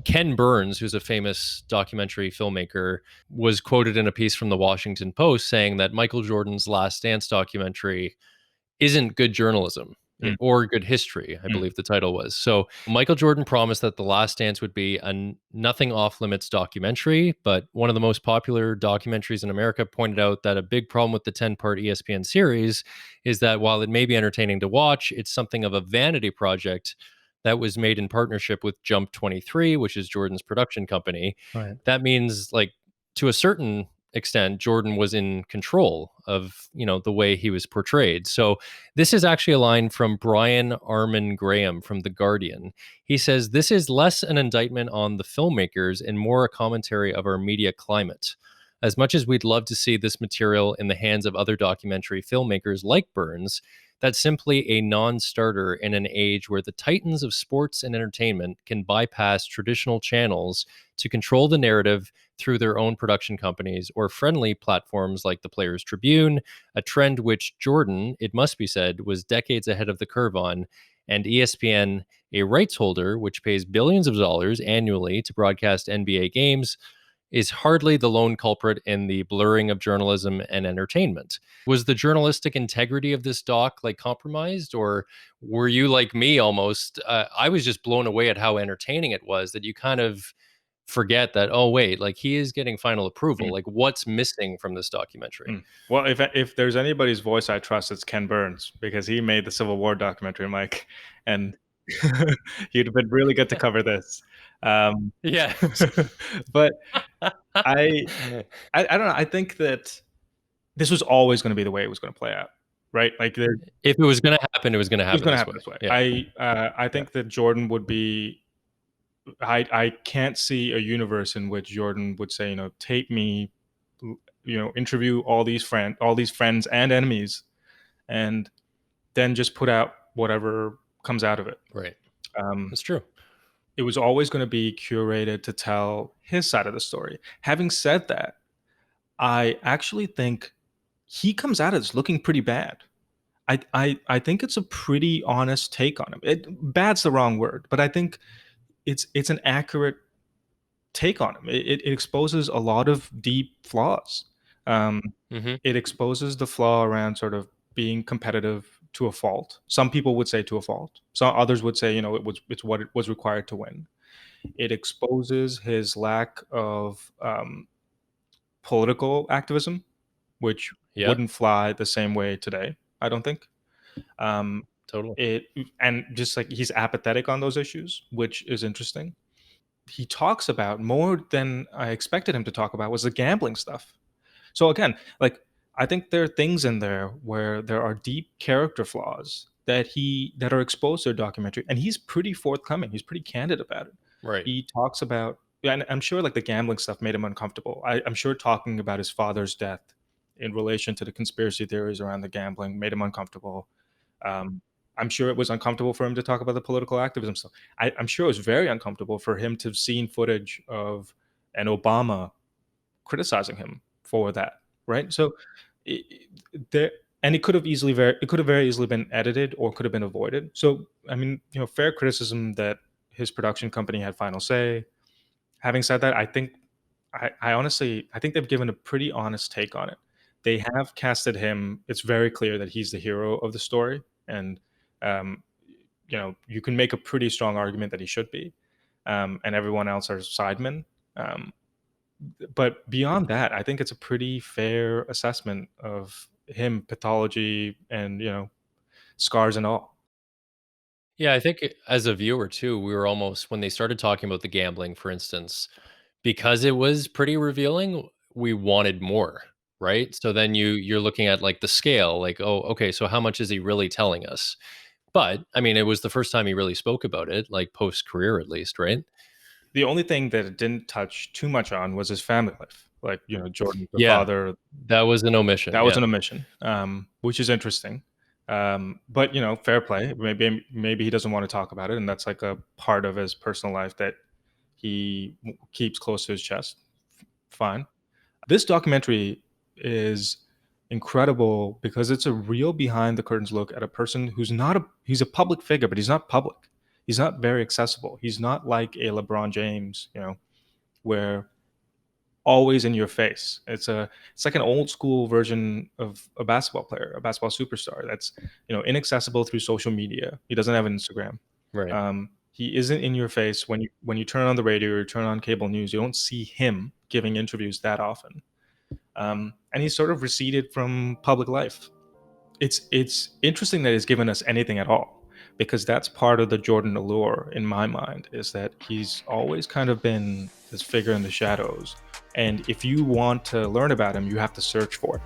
Ken Burns, who's a famous documentary filmmaker, was quoted in a piece from the Washington Post saying that Michael Jordan's Last Dance documentary isn't good journalism Mm, or good history, I mm, believe the title was. So Michael Jordan promised that The Last Dance would be a nothing off limits documentary, but one of the most popular documentaries in America pointed out that a big problem with the 10-part ESPN series is that while it may be entertaining to watch, it's something of a vanity project that was made in partnership with Jump 23, which is Jordan's production company. right. That means, like, to a certain extent, Jordan was in control of, the way he was portrayed. So this is actually a line from Brian Armin Graham from The Guardian. He says, "This is less an indictment on the filmmakers and more a commentary of our media climate. As much as we'd love to see this material in the hands of other documentary filmmakers like Burns, that's simply a non starter in an age where the titans of sports and entertainment can bypass traditional channels to control the narrative through their own production companies or friendly platforms like the Players Tribune, a trend which Jordan, it must be said, was decades ahead of the curve on, and ESPN, a rights holder which pays billions of dollars annually to broadcast NBA games, is hardly the lone culprit in the blurring of journalism and entertainment." Was the journalistic integrity of this doc like compromised, or were you like me almost? I was just blown away at how entertaining it was that you kind of forget that, oh wait, like he is getting final approval. Mm, Like what's missing from this documentary? mm. Well, if there's anybody's voice I trust, it's Ken Burns because he made the Civil War documentary, Mike, and he'd have been really good to cover this. Um, Yeah. but I, I don't know. I think that this was always going to be the way it was going to play out, right? Like there, If it was going to happen, it was going to it was happen going to this happen way. this way. Yeah. I Yeah. think that Jordan would be. I can't see a universe in which Jordan would say, tape me, interview all these friends and enemies, and then just put out whatever comes out of it. Right. Um, That's true. it was always going to be curated to tell his side of the story. Having said that, I actually think he comes out as looking pretty bad. I think it's a pretty honest take on him. Bad's the wrong word, but I think it's an accurate take on him. It exposes a lot of deep flaws. Um, Hmm. it exposes the flaw around sort of being competitive to a fault. Some people would say to a fault. Some others would say, it's what it was required to win. It exposes his lack of political activism, which Yeah. wouldn't fly the same way today. I don't think. Um, Totally. it and just like he's apathetic on those issues, which is interesting. He talks about more than I expected him to talk about was the gambling stuff. So again, like I think there are things in there where there are deep character flaws that are exposed to a documentary, and he's pretty forthcoming. He's pretty candid about it. Right. He talks about, yeah, and I'm sure like the gambling stuff made him uncomfortable. I'm sure talking about his father's death in relation to the conspiracy theories around the gambling made him uncomfortable. Um, I'm sure it was uncomfortable for him to talk about the political activism stuff. I'm sure it was very uncomfortable for him to have seen footage of an Obama criticizing him for that, right? So there, and it could have very easily been edited or could have been avoided. So I mean, fair criticism that his production company had final say. Having said that, I honestly I think they've given a pretty honest take on it. They have casted him. It's very clear that he's the hero of the story, and um, you can make a pretty strong argument that he should be, and everyone else are sidemen. Um, but beyond that, I think it's a pretty fair assessment of him, pathology, and scars and all. Yeah, I think as a viewer too, we were almost, when they started talking about the gambling, for instance, because it was pretty revealing, we wanted more, right? So then you're looking at like the scale, like, oh, okay, so how much is he really telling us? But I mean, it was the first time he really spoke about it, like post career at least, right? The only thing that it didn't touch too much on was his family life. Like, Jordan, the Yeah, father, that was an omission. that was Yeah. an omission, which is interesting. But fair play. Maybe he doesn't want to talk about it, and that's like a part of his personal life that he keeps close to his chest. Fine. This documentary is incredible because it's a real behind the curtains look at a person who's not a he's a public figure, but he's not public. He's not very accessible. He's not like a LeBron James, where always in your face. It's like an old school version of a basketball player, a basketball superstar that's inaccessible through social media. He doesn't have an Instagram. Right. He isn't in your face when you turn on the radio or turn on cable news. You don't see him giving interviews that often, and he's sort of receded from public life. It's interesting that he's given us anything at all, because that's part of the Jordan allure in my mind, is that he's always kind of been this figure in the shadows, and if you want to learn about him, you have to search for it.